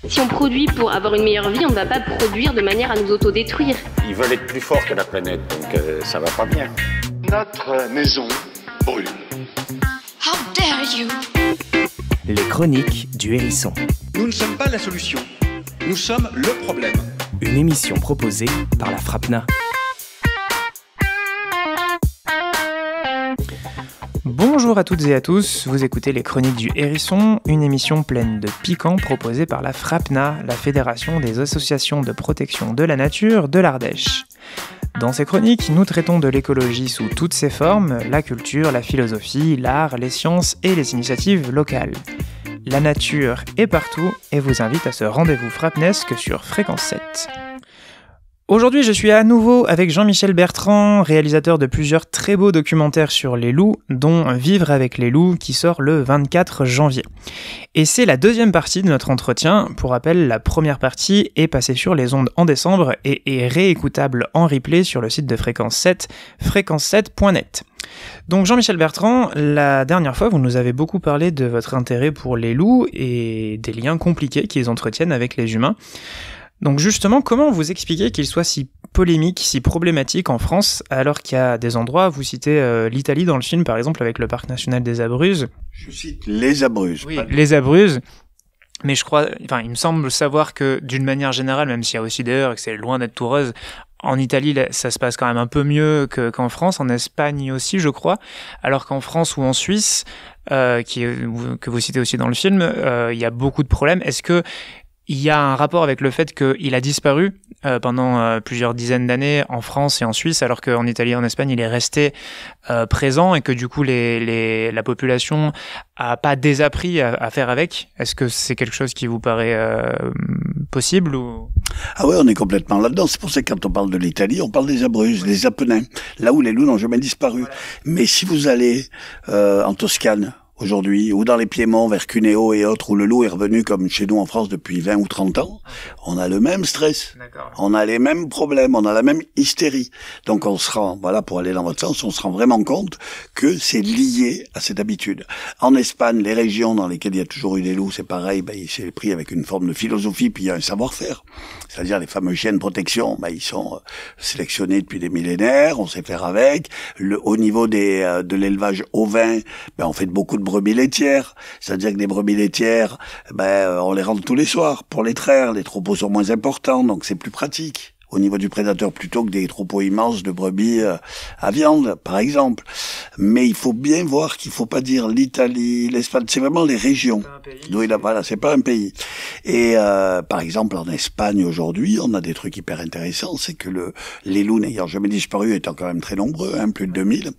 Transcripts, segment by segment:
Si on produit pour avoir une meilleure vie, on ne va pas produire de manière à nous autodétruire. Ils veulent être plus forts que la planète, donc ça va pas bien. Notre maison brûle. How dare you! Les chroniques du Hérisson. Nous ne sommes pas la solution, nous sommes le problème. Une émission proposée par la FRAPNA. Bonjour à toutes et à tous, vous écoutez les Chroniques du Hérisson, une émission pleine de piquants proposée par la FRAPNA, la Fédération des associations de protection de la nature de l'Ardèche. Dans ces chroniques, nous traitons de l'écologie sous toutes ses formes, la culture, la philosophie, l'art, les sciences et les initiatives locales. La nature est partout et vous invite à ce rendez-vous frapnesque sur Fréquence 7. Aujourd'hui, je suis à nouveau avec Jean-Michel Bertrand, réalisateur de plusieurs très beaux documentaires sur les loups, dont Vivre avec les loups, qui sort le 24 janvier. Et c'est la deuxième partie de notre entretien. Pour rappel, la première partie est passée sur les ondes en décembre et est réécoutable en replay sur le site de Fréquence 7, fréquence7.net. Donc Jean-Michel Bertrand, la dernière fois, vous nous avez beaucoup parlé de votre intérêt pour les loups et des liens compliqués qu'ils entretiennent avec les humains. Donc justement, comment vous expliquez qu'il soit si polémique, si problématique en France, alors qu'il y a des endroits, vous citez l'Italie dans le film par exemple avec le parc national des Abruzzes. Je cite les Abruzzes. Oui, les Abruzzes. Mais je crois, il me semble savoir que d'une manière générale, même s'il y a aussi d'ailleurs que c'est loin d'être tout rose, en Italie, ça se passe quand même un peu mieux qu'en France, en Espagne aussi, je crois, alors qu'en France ou en Suisse, que vous citez aussi dans le film, il y a beaucoup de problèmes. Est-ce que il y a un rapport avec le fait qu'il a disparu pendant plusieurs dizaines d'années en France et en Suisse, alors qu'en Italie et en Espagne, il est resté présent et que du coup, la population a pas désappris à faire avec? Est-ce que c'est quelque chose qui vous paraît possible ou... Ah ouais, on est complètement là-dedans. C'est pour ça que quand on parle de l'Italie, on parle des Abruzzes, des Apennins, là où les loups n'ont jamais disparu. Voilà. Mais si vous allez en Toscane, aujourd'hui, ou dans les Piémonts, vers Cuneo et autres, où le loup est revenu comme chez nous en France depuis 20 ou 30 ans, on a le même stress. D'accord. On a les mêmes problèmes, on a la même hystérie. Donc on se rend, voilà, pour aller dans votre sens, on se rend vraiment compte que c'est lié à cette habitude. En Espagne, les régions dans lesquelles il y a toujours eu des loups, c'est pareil, c'est pris avec une forme de philosophie, puis il y a un savoir-faire. C'est-à-dire les fameux chiens de protection, ils sont sélectionnés depuis des millénaires, on sait faire avec. Au niveau de l'élevage ovin, on fait beaucoup de brebis laitières, c'est-à-dire que des brebis laitières, on les rentre tous les soirs pour les traire, les troupeaux sont moins importants, donc c'est plus pratique au niveau du prédateur plutôt que des troupeaux immenses de brebis à viande, par exemple. Mais il faut bien voir qu'il faut pas dire l'Italie, l'Espagne, c'est vraiment les régions. Voilà, c'est pas un pays. Et par exemple, en Espagne aujourd'hui, on a des trucs hyper intéressants, c'est que les loups n'ayant jamais disparu, étant quand même très nombreux, plus de 2000,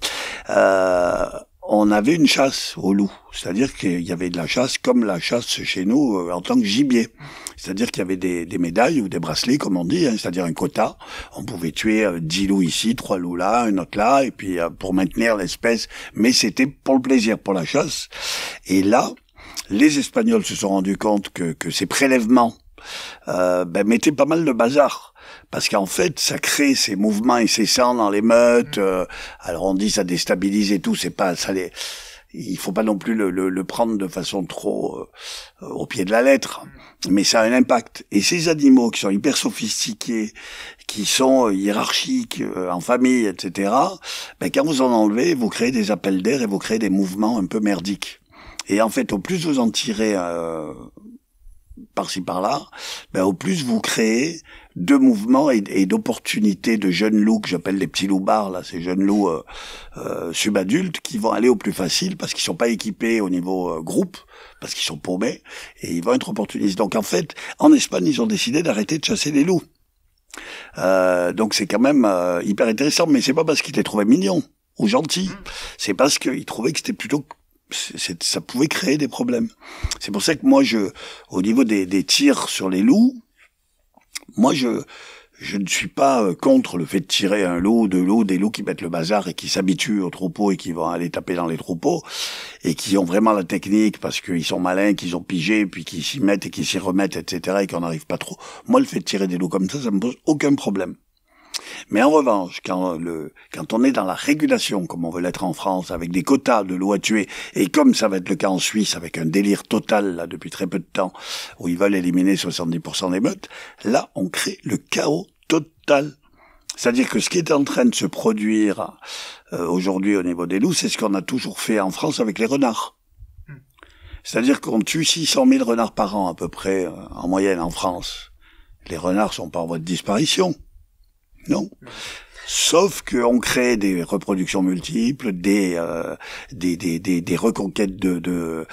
on avait une chasse aux loups, c'est-à-dire qu'il y avait de la chasse comme la chasse chez nous en tant que gibier. C'est-à-dire qu'il y avait des médailles ou des bracelets, comme on dit, c'est-à-dire un quota. On pouvait tuer 10 loups ici, 3 loups là, un autre là, et puis pour maintenir l'espèce. Mais c'était pour le plaisir, pour la chasse. Et là, les Espagnols se sont rendus compte que ces prélèvements mettaient pas mal de bazar. Parce qu'en fait, ça crée ces mouvements incessants dans les meutes. Alors on dit ça déstabilise et tout, c'est pas ça. Il faut pas non plus le prendre de façon trop au pied de la lettre, mais ça a un impact. Et ces animaux qui sont hyper sophistiqués, qui sont hiérarchiques en famille, etc. Quand vous en enlevez, vous créez des appels d'air et vous créez des mouvements un peu merdiques. Et en fait, au plus vous en tirez par-ci par-là, au plus vous créez de mouvements et d'opportunités de jeunes loups que j'appelle les petits loupards, là, ces jeunes loups subadultes qui vont aller au plus facile parce qu'ils sont pas équipés au niveau groupe, parce qu'ils sont paumés et ils vont être opportunistes. Donc en fait, en Espagne, ils ont décidé d'arrêter de chasser les loups. Donc c'est quand même hyper intéressant, mais c'est pas parce qu'ils les trouvaient mignons ou gentils, c'est parce qu'ils trouvaient que c'était plutôt ça pouvait créer des problèmes. C'est pour ça que moi, au niveau des tirs sur les loups, moi, je ne suis pas contre le fait de tirer un loup, deux loups, des loups qui mettent le bazar et qui s'habituent aux troupeaux et qui vont aller taper dans les troupeaux et qui ont vraiment la technique parce qu'ils sont malins, qu'ils ont pigé, puis qu'ils s'y mettent et qu'ils s'y remettent, etc. et qu'on n'arrive pas trop. Moi, le fait de tirer des loups comme ça me pose aucun problème. Mais en revanche, quand on est dans la régulation, comme on veut l'être en France, avec des quotas de loups à tuer, et comme ça va être le cas en Suisse, avec un délire total, là, depuis très peu de temps, où ils veulent éliminer 70% des meutes, là, on crée le chaos total. C'est-à-dire que ce qui est en train de se produire aujourd'hui au niveau des loups, c'est ce qu'on a toujours fait en France avec les renards. C'est-à-dire qu'on tue 600 000 renards par an, à peu près, en moyenne, en France. Les renards sont pas en voie de disparition. Non. Sauf qu'on crée des reproductions multiples, des reconquêtes de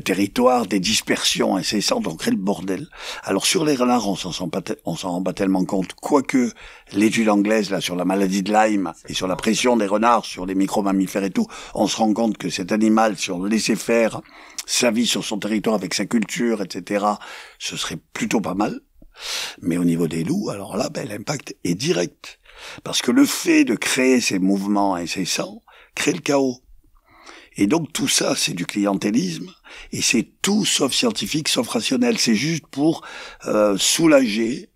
territoires, des dispersions incessantes, on crée le bordel. Alors sur les renards, on s'en rend pas tellement compte, quoique l'étude anglaise là sur la maladie de Lyme et sur la pression des renards sur les micro-mammifères et tout, on se rend compte que cet animal, si on le laissait faire sa vie sur son territoire avec sa culture, etc., ce serait plutôt pas mal. Mais au niveau des loups, alors là, l'impact est direct. Parce que le fait de créer ces mouvements incessants crée le chaos. Et donc tout ça, c'est du clientélisme, et c'est tout sauf scientifique, sauf rationnel. C'est juste pour soulager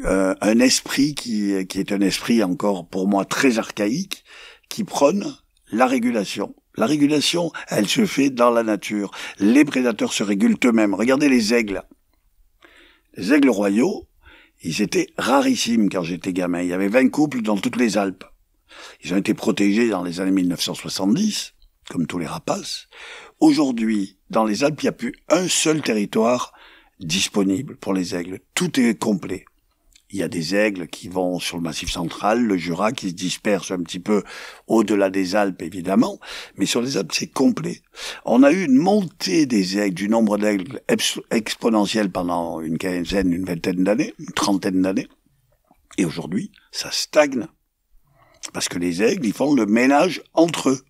un esprit qui est un esprit encore, pour moi, très archaïque, qui prône la régulation. La régulation, elle se fait dans la nature. Les prédateurs se régulent eux-mêmes. Regardez les aigles. Les aigles royaux, ils étaient rarissimes quand j'étais gamin. Il y avait 20 couples dans toutes les Alpes. Ils ont été protégés dans les années 1970, comme tous les rapaces. Aujourd'hui, dans les Alpes, il n'y a plus un seul territoire disponible pour les aigles. Tout est complet. Il y a des aigles qui vont sur le Massif central, le Jura, qui se dispersent un petit peu au-delà des Alpes, évidemment. Mais sur les Alpes, c'est complet. On a eu une montée des aigles, du nombre d'aigles exponentielle pendant une quinzaine, une vingtaine d'années, une trentaine d'années. Et aujourd'hui, ça stagne. Parce que les aigles, ils font le ménage entre eux.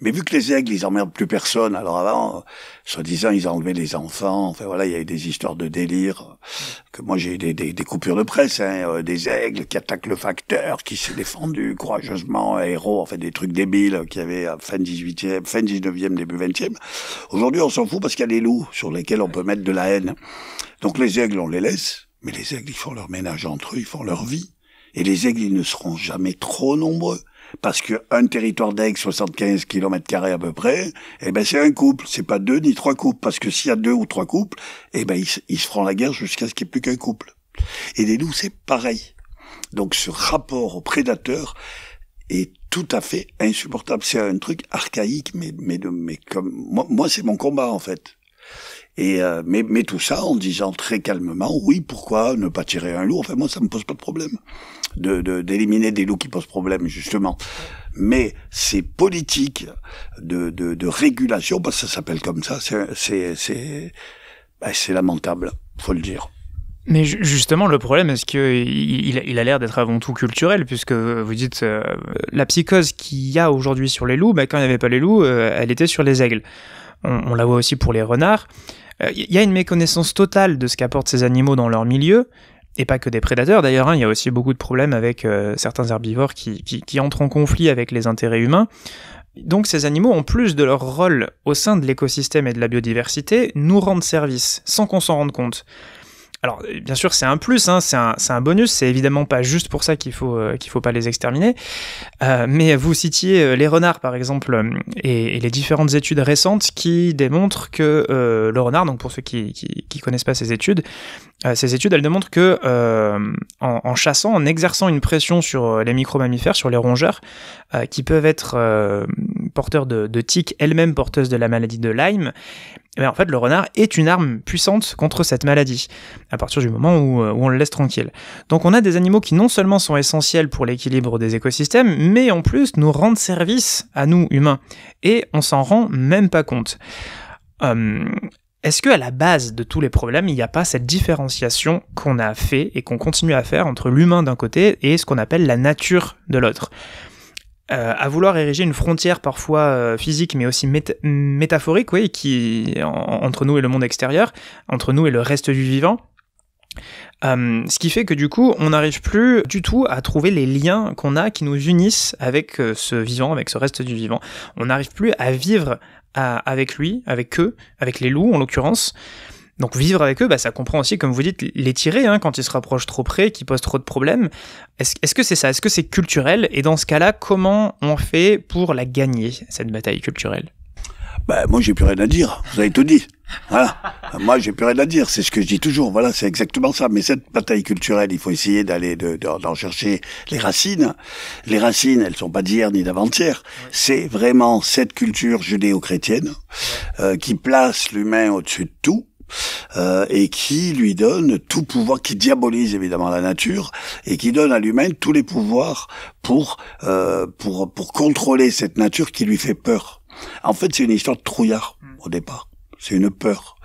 Mais vu que les aigles, ils emmerdent plus personne, alors avant, soi-disant, ils enlevaient les enfants, enfin voilà, il y a eu des histoires de délire, que moi j'ai eu des coupures de presse, des aigles qui attaquent le facteur, qui s'est défendu courageusement, un héros, enfin des trucs débiles qu'il y avait à fin 19e, début 20e. Aujourd'hui, on s'en fout parce qu'il y a les loups sur lesquels on peut mettre de la haine. Donc les aigles, on les laisse, mais les aigles, ils font leur ménage entre eux, ils font leur vie. Et les aigles, ils ne seront jamais trop nombreux. Parce que un territoire d'aigles, 75 km² à peu près, c'est un couple, c'est pas 2 ni 3 couples. Parce que s'il y a 2 ou 3 couples, ils se feront la guerre jusqu'à ce qu'il n'y ait plus qu'un couple. Et les loups, c'est pareil. Donc ce rapport au prédateur est tout à fait insupportable. C'est un truc archaïque, mais comme moi c'est mon combat en fait. Et mais tout ça en disant très calmement, oui, pourquoi ne pas tirer un loup? Enfin moi ça me pose pas de problème d'éliminer des loups qui posent problème justement. Mais ces politiques de régulation, parce que ça s'appelle comme ça, c'est lamentable, faut le dire. Mais justement, le problème, est-ce qu'il a l'air d'être avant tout culturel, puisque vous dites la psychose qu'il y a aujourd'hui sur les loups, quand il n'y avait pas les loups, elle était sur les aigles. On la voit aussi pour les renards. Il y a une méconnaissance totale de ce qu'apportent ces animaux dans leur milieu, et pas que des prédateurs d'ailleurs, il y a aussi beaucoup de problèmes avec certains herbivores qui entrent en conflit avec les intérêts humains. Donc ces animaux, en plus de leur rôle au sein de l'écosystème et de la biodiversité, nous rendent service, sans qu'on s'en rende compte. Alors, bien sûr, c'est un plus, c'est un bonus, c'est évidemment pas juste pour ça qu'il faut pas les exterminer, mais vous citiez les renards, par exemple, et les différentes études récentes qui démontrent que le renard, donc pour ceux qui connaissent pas ces études, elles démontrent que en chassant, en exerçant une pression sur les micro-mammifères, sur les rongeurs, qui peuvent être porteurs de tiques, elles-mêmes porteuses de la maladie de Lyme, en fait, le renard est une arme puissante contre cette maladie, à partir du moment où on le laisse tranquille. Donc on a des animaux qui non seulement sont essentiels pour l'équilibre des écosystèmes, mais en plus nous rendent service à nous, humains. Et on s'en rend même pas compte. Est-ce qu'à la base de tous les problèmes, il n'y a pas cette différenciation qu'on a fait et qu'on continue à faire entre l'humain d'un côté et ce qu'on appelle la nature de l'autre ? À vouloir ériger une frontière parfois physique mais aussi métaphorique, oui, entre nous et le monde extérieur, entre nous et le reste du vivant. Ce qui fait que du coup, on n'arrive plus du tout à trouver les liens qu'on a qui nous unissent avec ce vivant, avec ce reste du vivant. On n'arrive plus à vivre avec lui, avec eux, avec les loups en l'occurrence, Donc vivre avec eux, ça comprend aussi, comme vous dites, les tirer quand ils se rapprochent trop près, qu'ils posent trop de problèmes. Est-ce que c'est ça? Est-ce que c'est culturel? Et dans ce cas-là, comment on fait pour la gagner, cette bataille culturelle? Moi, j'ai plus rien à dire. Vous avez tout dit. Voilà. Moi, j'ai plus rien à dire. C'est ce que je dis toujours. Voilà, c'est exactement ça. Mais cette bataille culturelle, il faut essayer d'aller d'en chercher les racines. Les racines, elles sont pas d'hier ni d'avant-hier. C'est vraiment cette culture judéo-chrétienne qui place l'humain au-dessus de tout. Et qui lui donne tout pouvoir, qui diabolise évidemment la nature et qui donne à l'humain tous les pouvoirs pour contrôler cette nature qui lui fait peur. En fait, c'est une histoire de trouillard au départ. C'est une peur.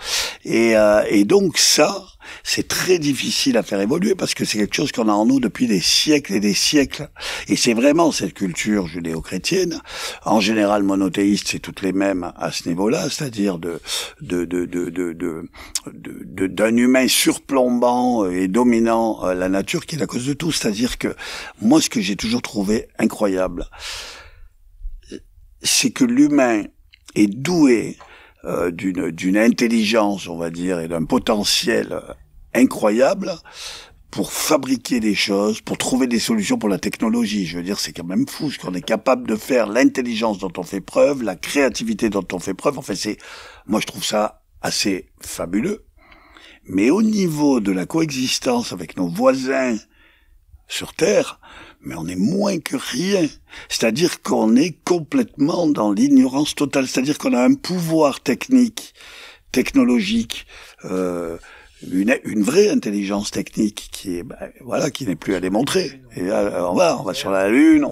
Et donc ça, c'est très difficile à faire évoluer parce que c'est quelque chose qu'on a en nous depuis des siècles et des siècles. Et c'est vraiment cette culture judéo-chrétienne, en général monothéiste, c'est toutes les mêmes à ce niveau-là, c'est-à-dire d'un humain surplombant et dominant la nature qui est la cause de tout. C'est-à-dire que moi, ce que j'ai toujours trouvé incroyable, c'est que l'humain est doué d'une intelligence, on va dire, et d'un potentiel incroyable pour fabriquer des choses, pour trouver des solutions pour la technologie. Je veux dire, c'est quand même fou ce qu'on est capable de faire, l'intelligence dont on fait preuve, la créativité dont on fait preuve. Enfin, moi, je trouve ça assez fabuleux. Mais au niveau de la coexistence avec nos voisins sur Terre, mais on est moins que rien. C'est-à-dire qu'on est complètement dans l'ignorance totale. C'est-à-dire qu'on a un pouvoir technologique, une vraie intelligence technique qui est, qui n'est plus à démontrer. Et là, on va sur la Lune,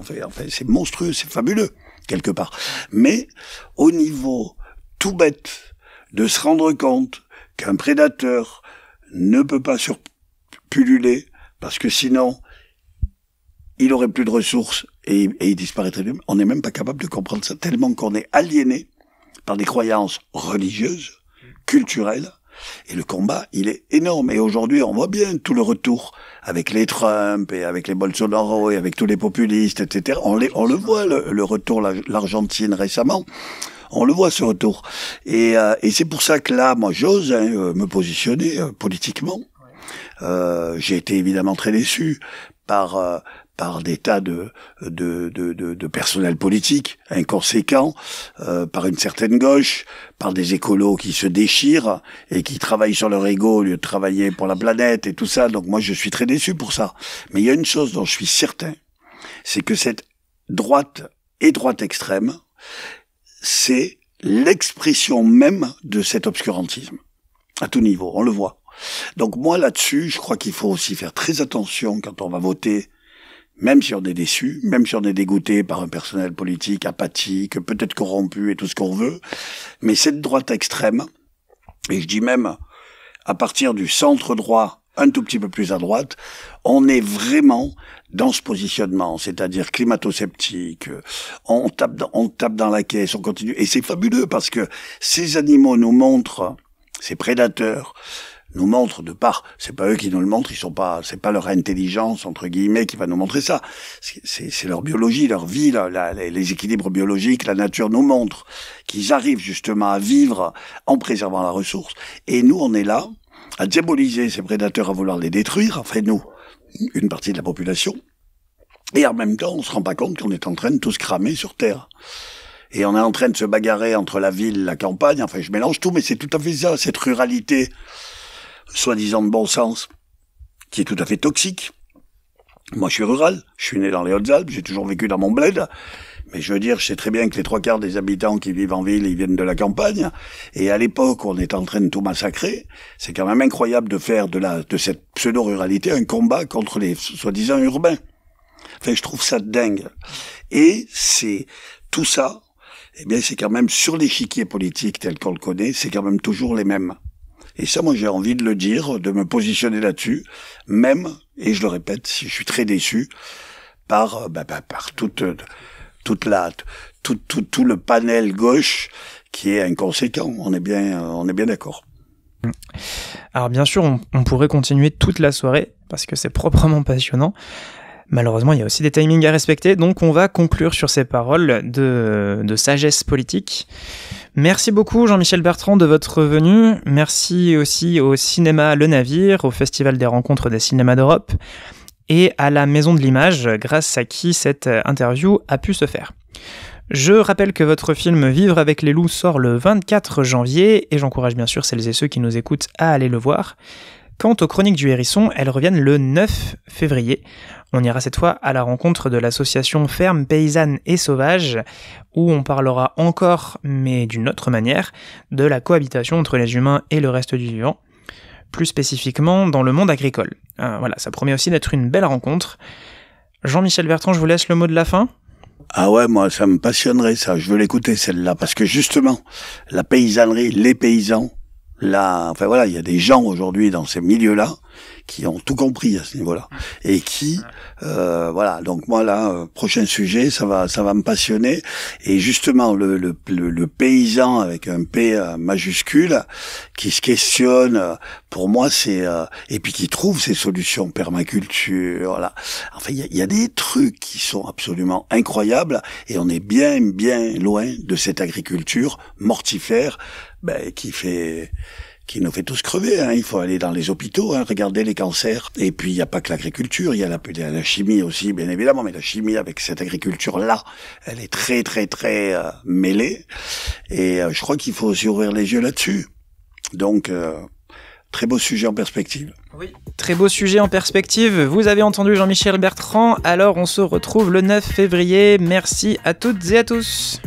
c'est monstrueux, c'est fabuleux, quelque part. Mais, au niveau tout bête de se rendre compte qu'un prédateur ne peut pas surpulluler, parce que sinon, il aurait plus de ressources et il disparaîtrait lui-même. On n'est même pas capable de comprendre ça, tellement qu'on est aliéné par des croyances religieuses, culturelles, et le combat, il est énorme. Et aujourd'hui, on voit bien tout le retour avec les Trump et avec les Bolsonaro et avec tous les populistes, etc. On le voit, le retour, l'Argentine récemment. On le voit, ce retour. Et c'est pour ça que là, moi, j'ose me positionner politiquement. J'ai été évidemment très déçu par des tas de personnel politique inconséquents, par une certaine gauche, par des écolos qui se déchirent et qui travaillent sur leur ego au lieu de travailler pour la planète et tout ça. Donc moi, je suis très déçu pour ça. Mais il y a une chose dont je suis certain, c'est que cette droite et droite extrême, c'est l'expression même de cet obscurantisme. À tout niveau, on le voit. Donc moi, là-dessus, je crois qu'il faut aussi faire très attention quand on va voter, même si on est déçu, même si on est dégoûté par un personnel politique apathique, peut-être corrompu et tout ce qu'on veut, mais cette droite extrême, et je dis même à partir du centre droit, un tout petit peu plus à droite, on est vraiment dans ce positionnement, c'est-à-dire climato-sceptique, on tape dans la caisse, on continue, et c'est fabuleux parce que ces animaux nous montrent, ces prédateurs, nous montrent de part, c'est pas eux qui nous le montrent, c'est pas leur intelligence, entre guillemets, qui va nous montrer ça. C'est leur biologie, leur vie, les équilibres biologiques, la nature nous montre qu'ils arrivent justement à vivre en préservant la ressource. Et nous, on est là, à diaboliser ces prédateurs, à vouloir les détruire, enfin nous, une partie de la population. Et en même temps, on se rend pas compte qu'on est en train de tous cramer sur Terre. Et on est en train de se bagarrer entre la ville, la campagne, enfin je mélange tout, mais c'est tout à fait ça, cette ruralité, soi-disant de bon sens, qui est tout à fait toxique. Moi, je suis rural, je suis né dans les Hautes-Alpes, j'ai toujours vécu dans mon bled, mais je veux dire, je sais très bien que les 3/4 des habitants qui vivent en ville, ils viennent de la campagne, et à l'époque où on est en train de tout massacrer, c'est quand même incroyable de faire de cette pseudo-ruralité un combat contre les soi-disant urbains. Enfin, je trouve ça dingue. Et c'est tout ça, eh bien, c'est quand même sur l'échiquier politique tel qu'on le connaît, c'est quand même toujours les mêmes. Et ça, moi, j'ai envie de le dire, de me positionner là-dessus, même, et je le répète, si je suis très déçu par tout le panel gauche qui est inconséquent. On est bien d'accord. Alors bien sûr, on pourrait continuer toute la soirée parce que c'est proprement passionnant. Malheureusement, il y a aussi des timings à respecter, donc on va conclure sur ces paroles de sagesse politique. Merci beaucoup Jean-Michel Bertrand de votre venue. Merci aussi au cinéma Le Navire, au Festival des rencontres des cinémas d'Europe et à la Maison de l'Image, grâce à qui cette interview a pu se faire. Je rappelle que votre film Vivre avec les loups sort le 24 janvier et j'encourage bien sûr celles et ceux qui nous écoutent à aller le voir. Quant aux Chroniques du Hérisson, elles reviennent le 9 février. On ira cette fois à la rencontre de l'association Ferme Paysanne et Sauvage, où on parlera encore, mais d'une autre manière, de la cohabitation entre les humains et le reste du vivant, plus spécifiquement dans le monde agricole. Voilà, ça promet aussi d'être une belle rencontre. Jean-Michel Bertrand, je vous laisse le mot de la fin. Ah ouais, moi, ça me passionnerait, ça. Je veux l'écouter, celle-là. Parce que justement, la paysannerie, les paysans, là, enfin voilà, il y a des gens aujourd'hui dans ces milieux-là qui ont tout compris à ce niveau-là. Et qui, voilà. Donc moi, là, prochain sujet, ça va me passionner. Et justement, le paysan avec un P majuscule, qui se questionne, pour moi, c'est, et puis qui trouve ses solutions permaculture, là. Enfin, il y a des trucs qui sont absolument incroyables et on est bien loin de cette agriculture mortifère, qui nous fait tous crever, hein. Il faut aller dans les hôpitaux, hein, regarder les cancers. Et puis, il n'y a pas que l'agriculture, il y a la chimie aussi, bien évidemment, mais la chimie avec cette agriculture-là, elle est très, très, très mêlée. Et je crois qu'il faut aussi ouvrir les yeux là-dessus. Donc, très beau sujet en perspective. Oui, très beau sujet en perspective. Vous avez entendu Jean-Michel Bertrand, alors on se retrouve le 9 février. Merci à toutes et à tous.